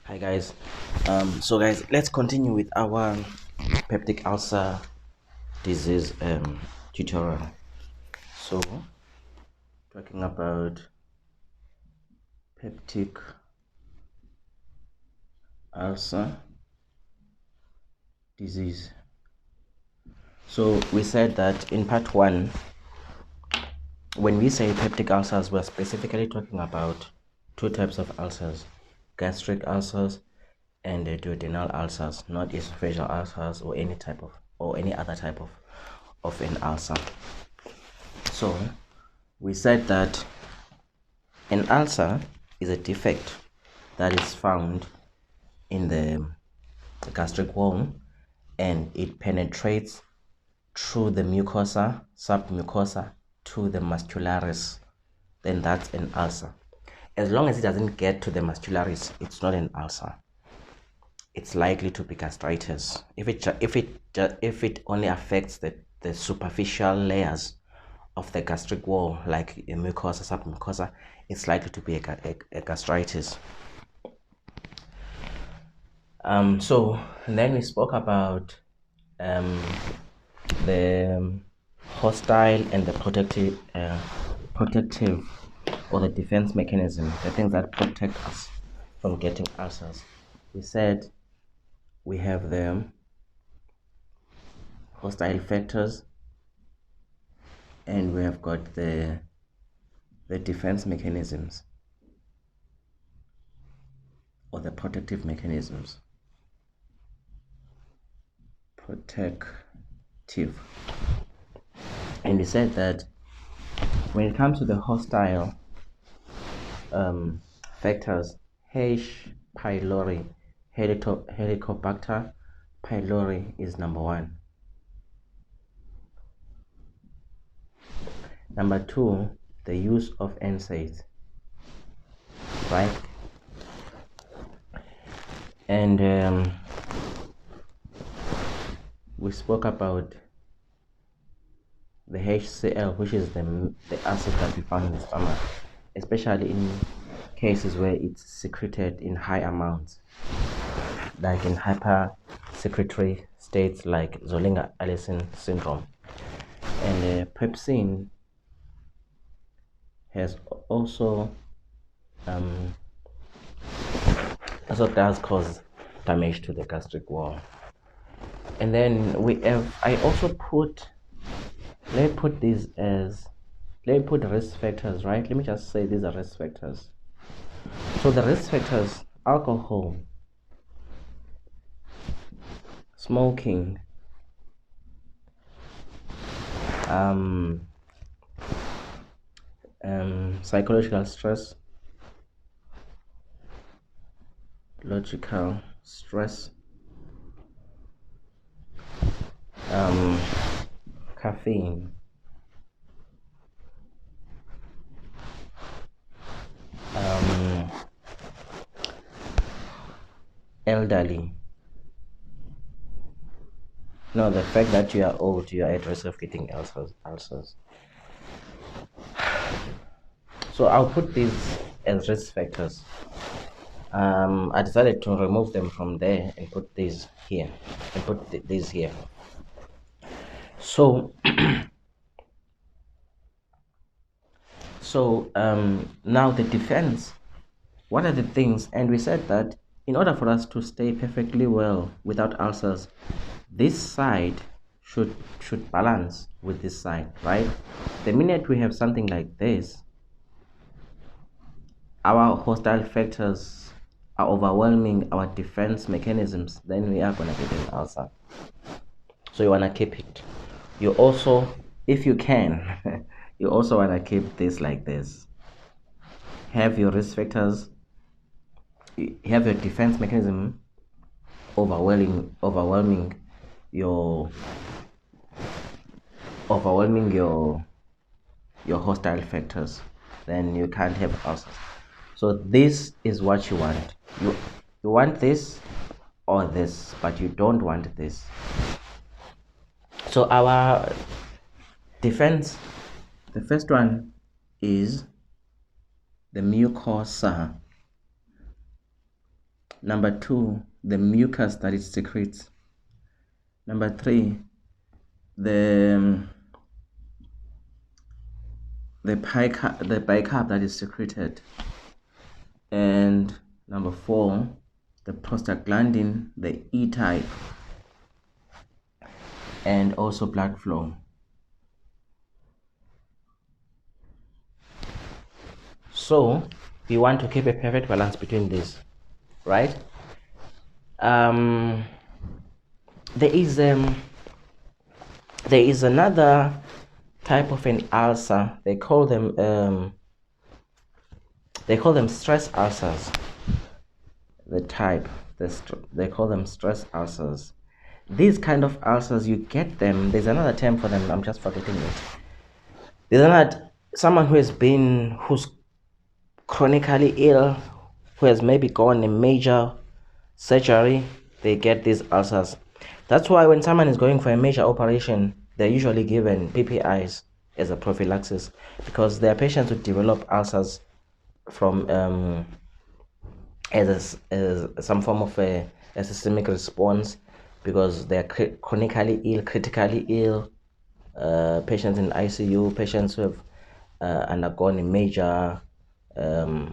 Hi guys. So guys, let's continue with our peptic ulcer disease tutorial. So talking about peptic ulcer disease. So we said that in part 1, when we say peptic ulcers, we're specifically talking about two types of ulcers: gastric ulcers and duodenal ulcers, not esophageal ulcers or any other type of an ulcer. So we said that an ulcer is a defect that is found in the gastric wall, and it penetrates through the mucosa, submucosa to the muscularis. Then that's an ulcer. As long as it doesn't get to the muscularis, it's not an ulcer. It's likely to be gastritis. If it only affects the superficial layers of the gastric wall, like a mucosa, submucosa, it's likely to be a gastritis. So then we spoke about the hostile and the protective or the defense mechanism, the things that protect us from getting ulcers. We said we have the hostile factors, and we have got the defense mechanisms or the protective mechanisms. Protective. And we said that when it comes to the hostile factors, H. pylori, Helicobacter pylori is number 1. Number 2, the use of NSAIDs, right? And we spoke about the HCl, which is the acid that we found in the stomach, especially in cases where it's secreted in high amounts, like in hypersecretory states like Zollinger-Ellison syndrome. And pepsin has also does cause damage to the gastric wall. And then I also put, let me put risk factors, right? Let me just say these are risk factors. So the risk factors: alcohol, smoking, psychological stress, caffeine, elderly. No, the fact that you are old, you are at risk of getting ulcers. So I'll put these as risk factors. I decided to remove them from there and put these here, and put these here. So now the defense. What are the things? And we said that in order for us to stay perfectly well without ulcers, this side should balance with this side, right? The minute we have something like this, our hostile factors are overwhelming our defense mechanisms, then we are going to get an ulcer. So you want to keep it. You also, if you can, you also want to keep this like this. Have your risk factors, have your defense mechanism overwhelming your hostile factors, then you can't have ulcers. So this is what you want. You want this or this, but you don't want this. So our defense, the first one is the mucosa. Number 2, the mucus that it secretes. Number 3, the bicarb that is secreted. And number 4, the prostaglandin, the E type, and also blood flow. So we want to keep a perfect balance between these, right? There is another type of an ulcer. They call them stress ulcers. The type, they call them stress ulcers. These kind of ulcers, you get them. There's another term for them. I'm just forgetting it. There's another someone who's chronically ill, who has maybe gone a major surgery. They get these ulcers. That's why when someone is going for a major operation, they're usually given PPIs as a prophylaxis, because there are patients who develop ulcers from as some form of a systemic response, because they are chronically ill, critically ill, patients in ICU, patients who have undergone a major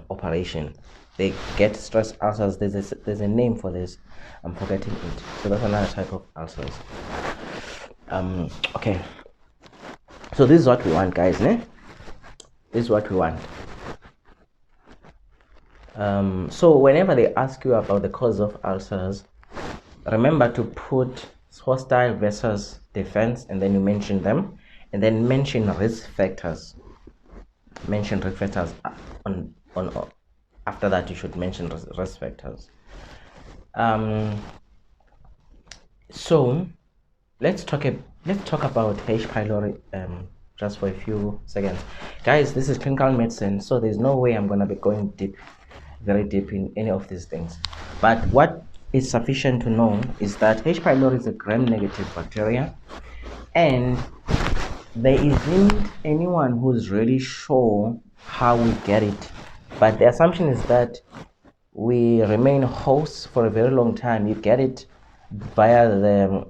operation. They get stress ulcers. There's a name for this. I'm forgetting it. So that's another type of ulcers. Okay. So this is what we want, guys. This is what we want. So whenever they ask you about the cause of ulcers, remember to put hostile versus defense, and then you mention them, and then mention risk factors. Mention risk factors on after that. You should mention risk factors. So let's talk about H. pylori just for a few seconds, guys. This is clinical medicine, so there's no way I'm gonna be going very deep in any of these things. But what is sufficient to know is that H. pylori is a gram-negative bacteria, and there isn't anyone who's really sure how we get it. But the assumption is that we remain hosts for a very long time. You get it via the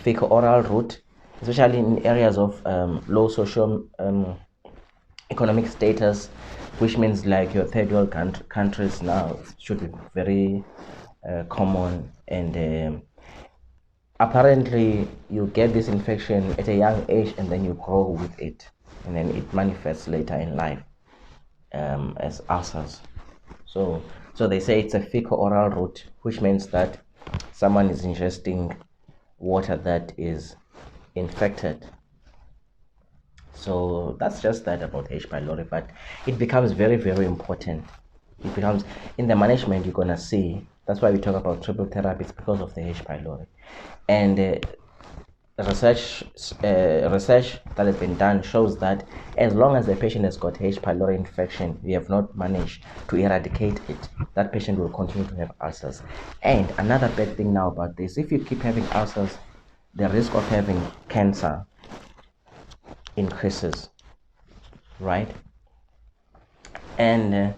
fecal-oral route, especially in areas of low social economic status, which means like your third world countries now. It should be very common, and apparently you get this infection at a young age, and then you grow with it, and then it manifests later in life as ulcers. So they say it's a fecal-oral route, which means that someone is ingesting water that is infected. So that's just that about H. pylori, but it becomes very, very important. It becomes, in the management, you're gonna see. That's why we talk about triple therapy. It's because of the H. pylori, and research that has been done shows that as long as the patient has got H. pylori infection, we have not managed to eradicate it, that patient will continue to have ulcers. And another bad thing now about this, if you keep having ulcers, the risk of having cancer increases, right? And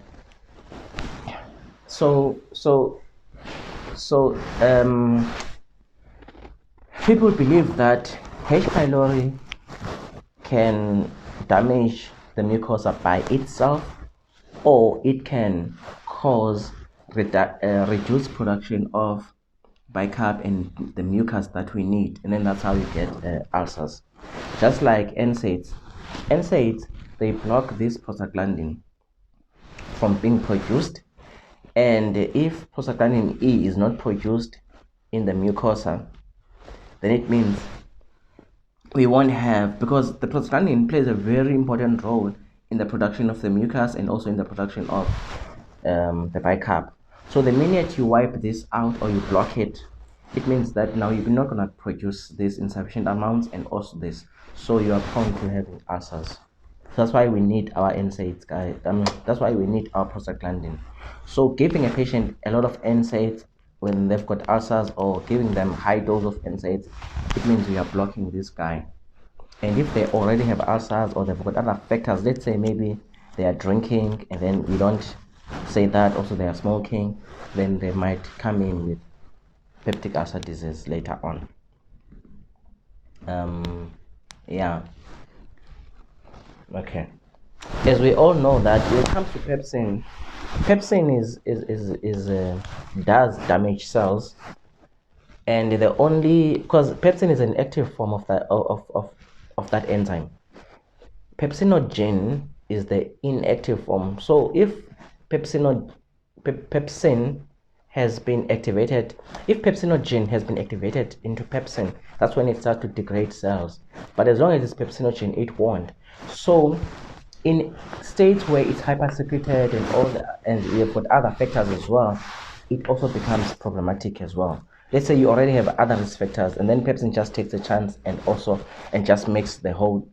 people believe that H. pylori can damage the mucosa by itself, or it can cause reduced production of bicarb and the mucus that we need, and then that's how you get ulcers. Just like NSAIDs, they block this prostaglandin from being produced, and if prostaglandin E is not produced in the mucosa, then it means we won't have, because the prostaglandin plays a very important role in the production of the mucus and also in the production of the bicarb. So the minute you wipe this out or you block it, it means that now you're not going to produce this in sufficient amounts, and also this, so you are prone to having ulcers. That's why we need our NSAIDs, guys. That's why we need our prostaglandin. So giving a patient a lot of NSAIDs when they've got ulcers, or giving them high dose of NSAIDs, it means we are blocking this guy. And if they already have ulcers or they've got other factors, let's say maybe they are drinking and then we don't say that also they are smoking, then they might come in with peptic ulcer disease later on. Yeah. Okay. As we all know that when it comes to pepsin does damage cells, and the only, because pepsin is an active form of that enzyme. Pepsinogen is the inactive form. So if pepsin has been activated, if pepsinogen has been activated into pepsin, that's when it starts to degrade cells. But as long as it's pepsinogen, it won't. So in states where it's hypersecreted and you've got other factors as well, it also becomes problematic as well. Let's say you already have other risk factors, and then pepsin just takes a chance and just makes the whole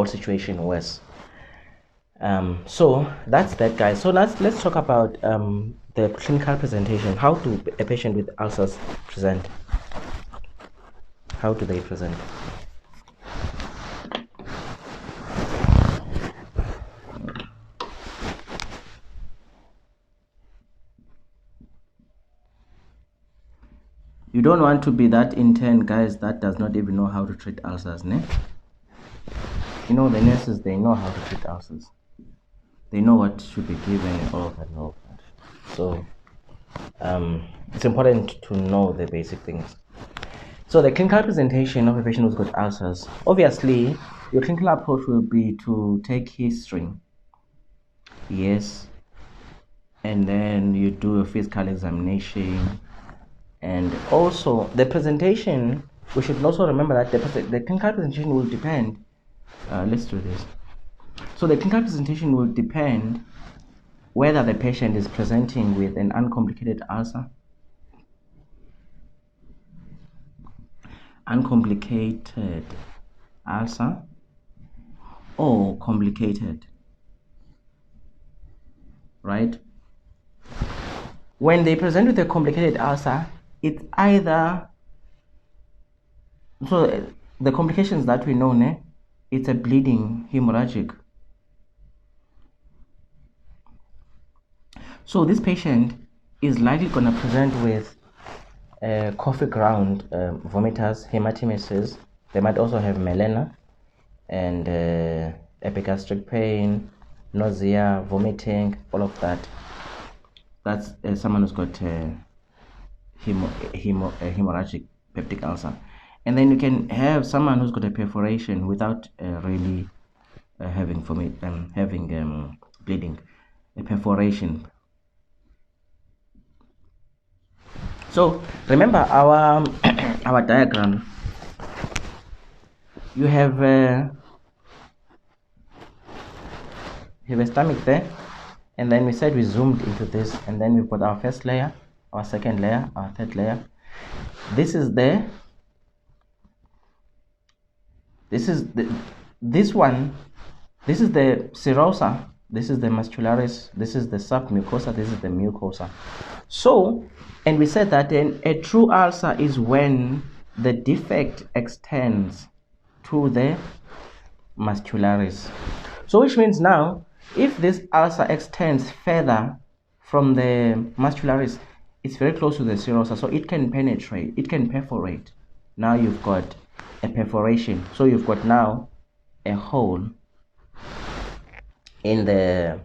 situation worse. So that's that, guys. So let's talk about the clinical presentation. How do a patient with ulcers present? How do they present? You don't want to be that intern, guys, that does not even know how to treat ulcers, ne? You know, the nurses, they know how to treat ulcers. They know what should be given and all of that and all of that. So it's important to know the basic things. So the clinical presentation of a patient who's got ulcers, obviously your clinical approach will be to take history, yes, and then you do a physical examination. And also the presentation, we should also remember that the clinical presentation will depend, let's do this. So the clinical presentation will depend whether the patient is presenting with an uncomplicated ulcer, or complicated, right? When they present with a complicated ulcer, it's either, so the complications that we know, it's a bleeding hemorrhagic. So this patient is likely going to present with coffee ground vomiters, hematemesis. They might also have melena and epigastric pain, nausea, vomiting, all of that. That's someone who's got hemorrhagic peptic ulcer. And then you can have someone who's got a perforation without really having bleeding, a perforation. So remember our our diagram. You have a stomach there, and then we said we zoomed into this, and then we've got our first layer, our second layer, our third layer. This is there. This is this one. This is the serosa. This is the muscularis. This is the submucosa. This is the mucosa. So, and we said that a true ulcer is when the defect extends to the muscularis. So which means now, if this ulcer extends further from the muscularis, it's very close to the serosa, so it can penetrate, it can perforate. Now you've got a perforation. So you've got now a hole in the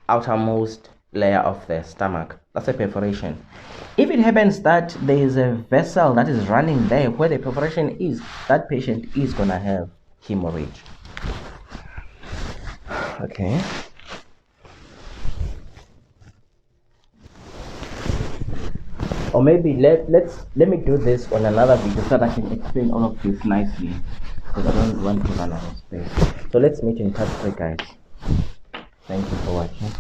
outermost layer of the stomach. That's a perforation. If it happens that there is a vessel that is running there where the perforation is, that patient is gonna have hemorrhage. Okay. Or maybe let me do this on another video so that I can explain all of this nicely, because I don't want to run out of space. So let's meet in part 3, guys. Thank you for watching.